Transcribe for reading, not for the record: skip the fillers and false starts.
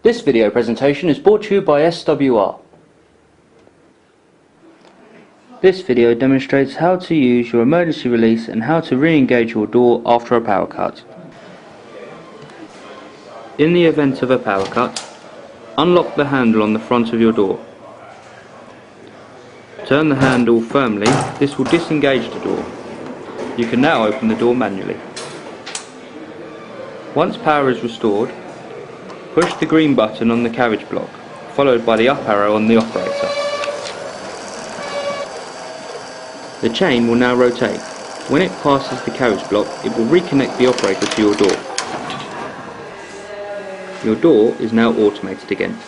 This video presentation is brought to you by SWR. This video demonstrates how to use your emergency release and how to re-engage your door after a power cut. In the event of a power cut, unlock the handle on the front of your door. Turn the handle firmly, this will disengage the door. You can now open the door manually. Once power is restored, push the green button on the carriage block, followed by the up arrow on the operator. The chain will now rotate. When it passes the carriage block, it will reconnect the operator to your door. Your door is now automated again.